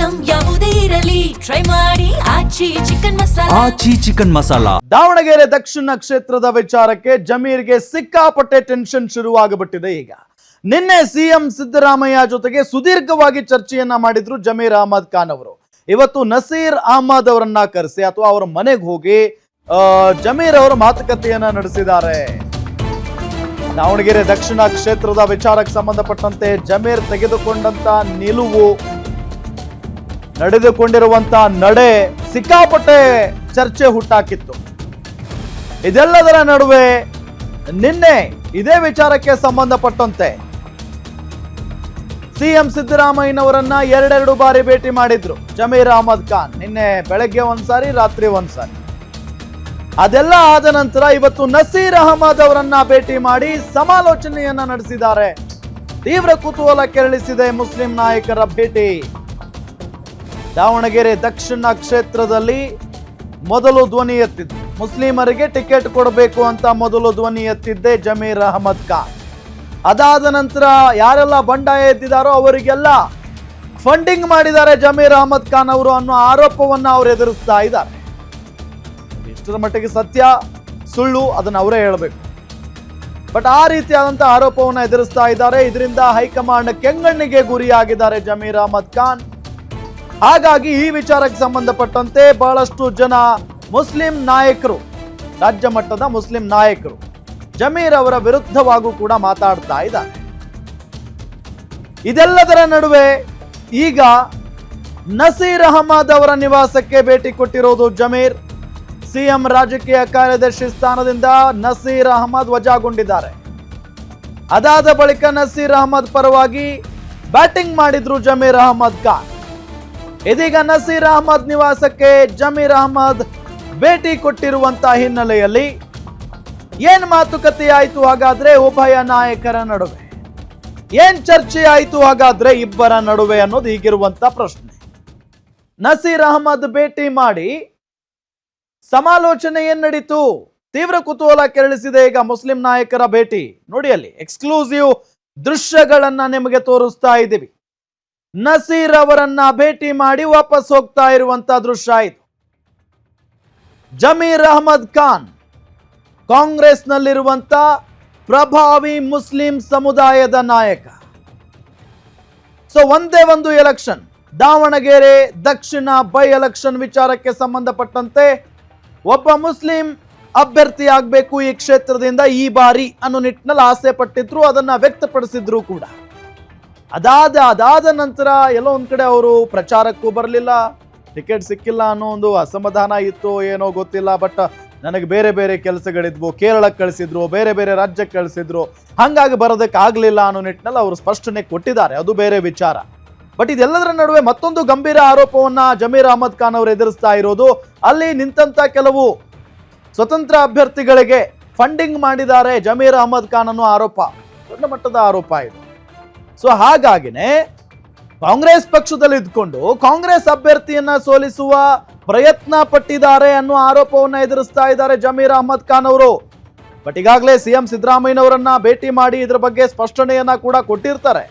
Item ಯಾವುದೇ ಇರಲಿ try ಮಾಡಿ ಆಚಿ ಚಿಕನ್ ಮಸಾಲಾ. ದಾವಣಗೆರೆ ದಕ್ಷಿಣ ಕ್ಷೇತ್ರದ ವಿಚಾರಕ್ಕೆ ಜಮೀರ್ಗೆ ಸಿಕ್ಕಾಪಟ್ಟೆ ಟೆನ್ಷನ್ ಶುರುವಾಗಬಿಟ್ಟಿದೆ. ಈಗ ನಿನ್ನೆ ಸಿಎಂ ಸಿದ್ದರಾಮಯ್ಯ ಜೊತೆಗೆ ಸುದೀರ್ಘವಾಗಿ ಚರ್ಚೆಯನ್ನ ಮಾಡಿದ್ರು ಜಮೀರ್ ಅಹಮದ್ ಖಾನ್ ಅವರು. ಇವತ್ತು ನಸೀರ್ ಅಹಮದ್ ಅವರನ್ನ ಕರೆಸಿ ಅಥವಾ ಅವರ ಮನೆಗೆ ಹೋಗಿ ಜಮೀರ್ ಅವರು ಮಾತುಕತೆಯನ್ನ ನಡೆಸಿದ್ದಾರೆ. ದಾವಣಗೆರೆ ದಕ್ಷಿಣ ಕ್ಷೇತ್ರದ ವಿಚಾರಕ್ಕೆ ಸಂಬಂಧಪಟ್ಟಂತೆ ಜಮೀರ್ ತೆಗೆದುಕೊಂಡಂತ ನಿಲುವು, ನಡೆದುಕೊಂಡಿರುವಂತ ನಡೆ ಸಿಕ್ಕಾಪಟ್ಟೆ ಚರ್ಚೆ ಹುಟ್ಟಾಕಿತ್ತು. ಇದೆಲ್ಲದರ ನಡುವೆ ನಿನ್ನೆ ಇದೇ ವಿಚಾರಕ್ಕೆ ಸಂಬಂಧಪಟ್ಟಂತೆ ಸಿಎಂ ಸಿದ್ದರಾಮಯ್ಯನವರನ್ನ ಎರಡೆರಡು ಬಾರಿ ಭೇಟಿ ಮಾಡಿದ್ರು ಜಮೀರ್ ಅಹಮದ್ ಖಾನ್. ನಿನ್ನೆ ಬೆಳಗ್ಗೆ ಒಂದ್ಸಾರಿ, ರಾತ್ರಿ ಒಂದ್ಸಾರಿ. ಅದೆಲ್ಲ ಆದ ನಂತರ ಇವತ್ತು ನಸೀರ್ ಅಹಮದ್ ಅವರನ್ನ ಭೇಟಿ ಮಾಡಿ ಸಮಾಲೋಚನೆಯನ್ನ ನಡೆಸಿದ್ದಾರೆ. ತೀವ್ರ ಕುತೂಹಲ ಕೆರಳಿಸಿದೆ ಮುಸ್ಲಿಂ ನಾಯಕರ ಭೇಟಿ. ದಾವಣಗೆರೆ ದಕ್ಷಿಣ ಕ್ಷೇತ್ರದಲ್ಲಿ ಮೊದಲು ಧ್ವನಿ ಎತ್ತಿದ್ದು, ಮುಸ್ಲಿಮರಿಗೆ ಟಿಕೆಟ್ ಕೊಡಬೇಕು ಅಂತ ಮೊದಲು ಧ್ವನಿ ಎತ್ತಿದ್ದೆ ಜಮೀರ್ ಅಹಮದ್ ಖಾನ್. ಅದಾದ ನಂತರ ಯಾರೆಲ್ಲ ಬಂಡಾಯ ಎದ್ದಿದಾರೋ ಅವರಿಗೆಲ್ಲ ಫಂಡಿಂಗ್ ಮಾಡಿದ್ದಾರೆ ಜಮೀರ್ ಅಹಮದ್ ಖಾನ್ ಅವರು ಅನ್ನೋ ಆರೋಪವನ್ನ ಅವರು ಎದುರಿಸ್ತಾ ಇದ್ದಾರೆ. ಎಷ್ಟರ ಮಟ್ಟಿಗೆ ಸತ್ಯ ಸುಳ್ಳು ಅದನ್ನ ಅವರೇ ಹೇಳಬೇಕು. ಬಟ್ ಆ ರೀತಿಯಾದಂತಹ ಆರೋಪವನ್ನ ಎದುರಿಸ್ತಾ ಇದ್ದಾರೆ. ಇದರಿಂದ ಹೈಕಮಾಂಡ್ ಕೆಂಗಣ್ಣಿಗೆ ಗುರಿಯಾಗಿದ್ದಾರೆ ಜಮೀರ್ ಅಹಮದ್ ಖಾನ್. ಹಾಗಾಗಿ ಈ ವಿಚಾರಕ್ಕೆ ಸಂಬಂಧಪಟ್ಟಂತೆ ಬಹಳಷ್ಟು ಜನ ಮುಸ್ಲಿಂ ನಾಯಕರು, ರಾಜ್ಯ ಮಟ್ಟದ ಮುಸ್ಲಿಂ ನಾಯಕರು ಜಮೀರ್ ಅವರ ವಿರುದ್ಧವಾಗೂ ಕೂಡ ಮಾತಾಡ್ತಾ ಇದ್ದಾರೆ. ಇದೆಲ್ಲದರ ನಡುವೆ ಈಗ ನಸೀರ್ ಅಹಮದ್ ಅವರ ನಿವಾಸಕ್ಕೆ ಭೇಟಿ ಕೊಟ್ಟಿರೋದು ಜಮೀರ್. ಸಿಎಂ ರಾಜಕೀಯ ಕಾರ್ಯದರ್ಶಿ ಸ್ಥಾನದಿಂದ ನಸೀರ್ ಅಹಮದ್ ವಜಾಗೊಂಡಿದ್ದಾರೆ. ಅದಾದ ಬಳಿಕ ನಸೀರ್ ಅಹಮದ್ ಪರವಾಗಿ ಬ್ಯಾಟಿಂಗ್ ಮಾಡಿದ್ರು ಜಮೀರ್ ಅಹಮದ್ ಖಾನ್. ಇದೀಗ ನಸೀರ್ ಅಹಮದ್ ನಿವಾಸಕ್ಕೆ ಜಮೀರ್ ಅಹಮದ್ ಭೇಟಿ ಕೊಟ್ಟಿರುವಂತಹ ಹಿನ್ನೆಲೆಯಲ್ಲಿ ಏನ್ ಮಾತುಕತೆ ಆಯ್ತು ಹಾಗಾದ್ರೆ ಉಭಯ ನಾಯಕರ ನಡುವೆ? ಏನ್ ಚರ್ಚೆ ಆಯ್ತು ಹಾಗಾದ್ರೆ ಇಬ್ಬರ ನಡುವೆ ಅನ್ನೋದು ಈಗಿರುವಂತ ಪ್ರಶ್ನೆ. ನಸೀರ್ ಅಹಮದ್ ಭೇಟಿ ಮಾಡಿ ಸಮಾಲೋಚನೆ ಏನ್ ನಡೀತು? ತೀವ್ರ ಕುತೂಹಲ ಕೆರಳಿಸಿದೆ ಈಗ ಮುಸ್ಲಿಂ ನಾಯಕರ ಭೇಟಿ. ನೋಡಿ, ಅಲ್ಲಿ ಎಕ್ಸ್ಕ್ಲೂಸಿವ್ ದೃಶ್ಯಗಳನ್ನ ನಿಮಗೆ ತೋರಿಸ್ತಾ ಇದ್ದೀವಿ. ನಸೀರ್ ಅವರನ್ನ ಭೇಟಿ ಮಾಡಿ ವಾಪಸ್ ಹೋಗ್ತಾ ಇರುವಂತ ದೃಶ್ಯ ಇದು. ಜಮೀರ್ ಅಹಮದ್ ಖಾನ್ ಕಾಂಗ್ರೆಸ್ನಲ್ಲಿರುವಂತ ಪ್ರಭಾವಿ ಮುಸ್ಲಿಂ ಸಮುದಾಯದ ನಾಯಕ. ಸೊ ಒಂದೇ ಒಂದು election, Davanagere Dakshina by election ವಿಚಾರಕ್ಕೆ ಸಂಬಂಧಪಟ್ಟಂತೆ ಒಬ್ಬ ಮುಸ್ಲಿಂ ಅಭ್ಯರ್ಥಿ ಆಗಬೇಕು ಈ ಕ್ಷೇತ್ರದಿಂದ ಈ ಬಾರಿ ಅನ್ನೋ ನಿಟ್ಟಿನಲ್ಲಿ ಆಸೆ ಪಟ್ಟಿದ್ರು, ಅದನ್ನ ವ್ಯಕ್ತಪಡಿಸಿದ್ರು ಕೂಡ. ಅದಾದ ನಂತರ ಎಲ್ಲೋ ಒಂದ್ ಕಡೆ ಅವರು ಪ್ರಚಾರಕ್ಕೂ ಬರಲಿಲ್ಲ, ಟಿಕೆಟ್ ಸಿಕ್ಕಿಲ್ಲ ಅನ್ನೋ ಒಂದು ಅಸಮಾಧಾನ ಇತ್ತು, ಏನೋ ಗೊತ್ತಿಲ್ಲ. ಬಟ್ ನನಗೆ ಬೇರೆ ಬೇರೆ ಕೆಲಸಗಳಿದ್ವು, ಕೇರಳಕ್ಕೆ ಕಳಿಸಿದ್ರು, ಬೇರೆ ಬೇರೆ ರಾಜ್ಯಕ್ಕೆ ಕಳಿಸಿದ್ರು, ಹಂಗಾಗಿ ಬರೋದಕ್ಕೆ ಆಗ್ಲಿಲ್ಲ ಅನ್ನೋ ನಿಟ್ಟಿನಲ್ಲಿ ಅವರು ಸ್ಪಷ್ಟನೆ ಕೊಟ್ಟಿದ್ದಾರೆ, ಅದು ಬೇರೆ ವಿಚಾರ. ಬಟ್ ಇದೆಲ್ಲದರ ನಡುವೆ ಮತ್ತೊಂದು ಗಂಭೀರ ಆರೋಪವನ್ನ ಜಮೀರ್ ಅಹಮದ್ ಖಾನ್ ಅವರು ಎದುರಿಸ್ತಾ ಇರೋದು, ಅಲ್ಲಿ ನಿಂತ ಕೆಲವು ಸ್ವತಂತ್ರ ಅಭ್ಯರ್ಥಿಗಳಿಗೆ ಫಂಡಿಂಗ್ ಮಾಡಿದ್ದಾರೆ ಜಮೀರ್ ಅಹಮದ್ ಖಾನ್ ಅನ್ನೋ ಆರೋಪ, ದೊಡ್ಡ ಮಟ್ಟದ ಆರೋಪ ಇದು. ಸೊ ಹಾಗಾಗಿನೇ ಕಾಂಗ್ರೆಸ್ ಪಕ್ಷದಲ್ಲಿ ಇದ್ಕೊಂಡು ಕಾಂಗ್ರೆಸ್ ಅಭ್ಯರ್ಥಿಯನ್ನ ಸೋಲಿಸುವ ಪ್ರಯತ್ನ ಪಟ್ಟಿದ್ದಾರೆ ಅನ್ನೋ ಆರೋಪವನ್ನ ಎದುರಿಸ್ತಾ ಇದ್ದಾರೆ ಜಮೀರ್ ಅಹಮದ್ ಖಾನ್ ಅವರು. ಬಟ್ ಈಗಾಗಲೇ ಸಿಎಂ ಸಿದ್ದರಾಮಯ್ಯನವರನ್ನ ಭೇಟಿ ಮಾಡಿ ಇದ್ರ ಬಗ್ಗೆ ಸ್ಪಷ್ಟನೆಯನ್ನ ಕೂಡ ಕೊಟ್ಟಿರ್ತಾರೆ.